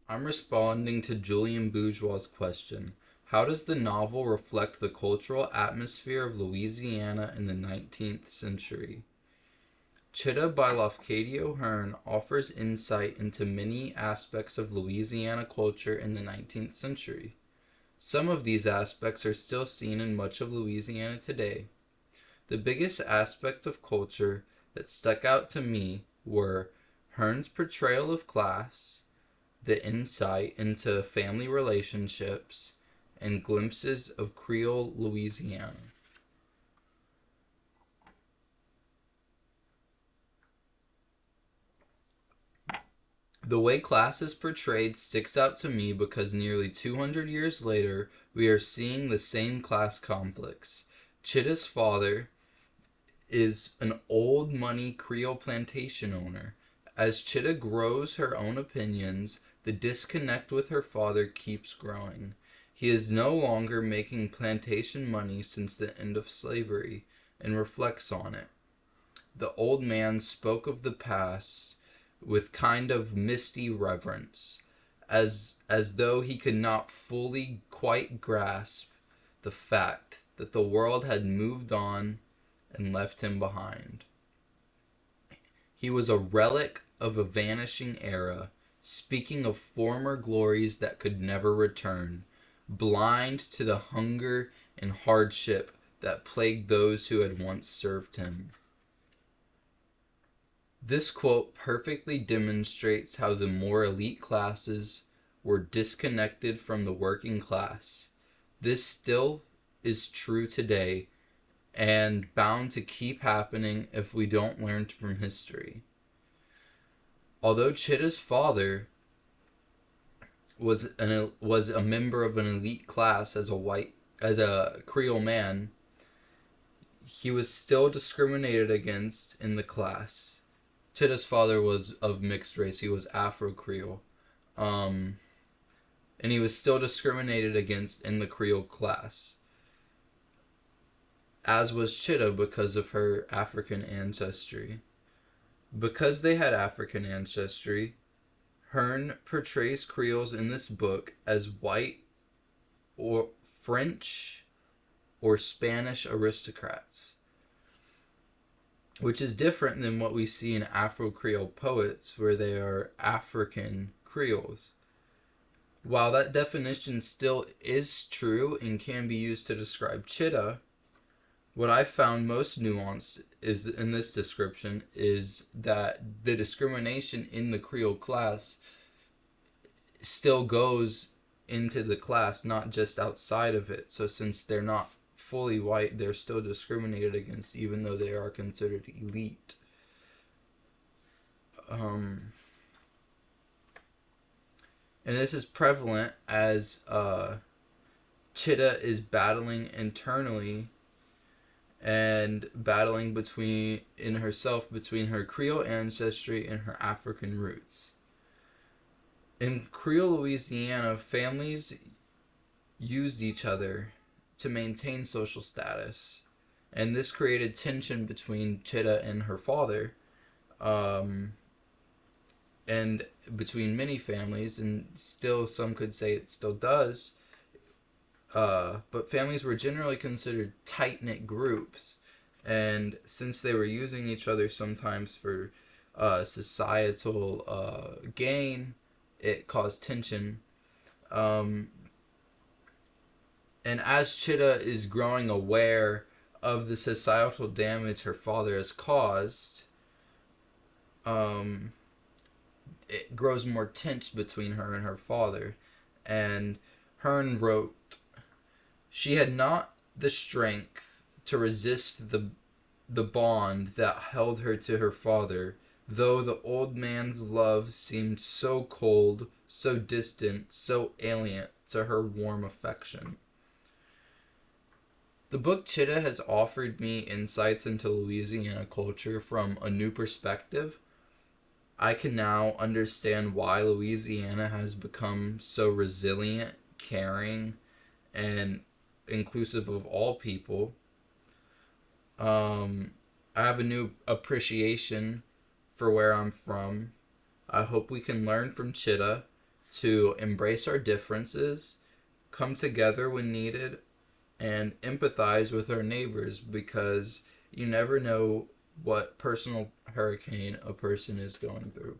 I'm responding to Julian Bourgeois' question. How does the novel reflect the cultural atmosphere of Louisiana in the 19th century? Chita by Lafcadio Hearn offers insight into many aspects of Louisiana culture in the 19th century. Some of these aspects are still seen in much of Louisiana today. The biggest aspect of culture that stuck out to me were Hearn's portrayal of class, the insight into family relationships, and glimpses of Creole Louisiana. The way class is portrayed sticks out to me because nearly 200 years later, we are seeing the same class conflicts. Chita's father is an old money Creole plantation owner. As Chita grows her own opinions, the disconnect with her father keeps growing. He is no longer making plantation money since the end of slavery, and reflects on it. The old man spoke of the past with kind of misty reverence, as though he could not fully quite grasp the fact that the world had moved on and left him behind. He was a relic of a vanishing era, speaking of former glories that could never return, blind to the hunger and hardship that plagued those who had once served him. This quote perfectly demonstrates how the more elite classes were disconnected from the working class. This still is true today and bound to keep happening if we don't learn from history. Although Chita's father was a member of an elite class as a Creole man, he was still discriminated against in the class. Chita's father was of mixed race. He was Afro-Creole. Um, and he was still discriminated against in the Creole class, as was Chita because of her African ancestry. Because they had African ancestry, Hearn portrays Creoles in this book as white or French or Spanish aristocrats, which is different than what we see in Afro-Creole poets, where they are African Creoles. While that definition still is true and can be used to describe Chita, what I found most nuanced is in this description is that the discrimination in the Creole class still goes into the class, not just outside of it. So since they're not fully white, they're still discriminated against, even though they are considered elite. And this is prevalent as Chita is battling internally and battling in herself between her Creole ancestry and her African roots. In Creole Louisiana, families used each other to maintain social status, and this created tension between Chita and her father, and between many families, and still some could say it still does. But families were generally considered tight-knit groups, and since they were using each other sometimes for societal gain, it caused tension. And as Chita is growing aware of the societal damage her father has caused, it grows more tense between her and her father. And Hearn wrote, she had not the strength to resist the bond that held her to her father, though the old man's love seemed so cold, so distant, so alien to her warm affection. The book Chita has offered me insights into Louisiana culture from a new perspective. I can now understand why Louisiana has become so resilient, caring, and inclusive of all people. I have a new appreciation for where I'm from. I hope we can learn from Chita to embrace our differences, come together when needed, and empathize with our neighbors, because you never know what personal hurricane a person is going through.